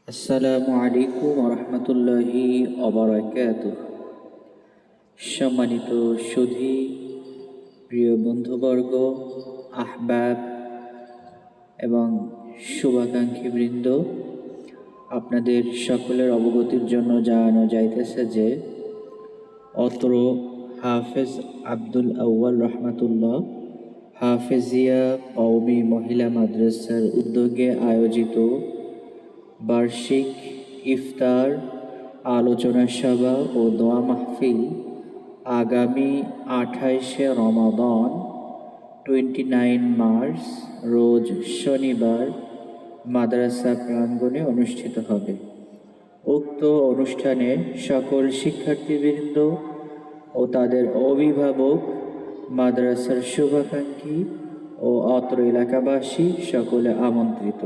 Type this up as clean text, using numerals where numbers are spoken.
আসসালামু আলাইকুম রহমতুল্লাহি অবরাকাতুহ। সম্মানিত সুধী, প্রিয় বন্ধুবর্গ, আহবাব এবং শুভাকাঙ্ক্ষীবৃন্দ, আপনাদের সকলের অবগতির জন্য জানানো যাইতেছে যে অত্র হাফেজ আব্দুল আউয়াল রহমাতুল্লাহ হাফেজিয়া কওমি মহিলা মাদ্রাসার উদ্যোগে আয়োজিত বার্ষিক ইফতার, আলোচনা সভা ও দোয়া মাহফিল আগামী 28শে রমাদান 29 মার্চ রোজ শনিবার মাদ্রাসা প্রাঙ্গণে অনুষ্ঠিত হবে। উক্ত অনুষ্ঠানে সকল শিক্ষার্থীবৃন্দ ও তাদের অভিভাবক, মাদ্রাসার শুভাকাঙ্ক্ষী ও অত্র এলাকাবাসী সকলে আমন্ত্রিত।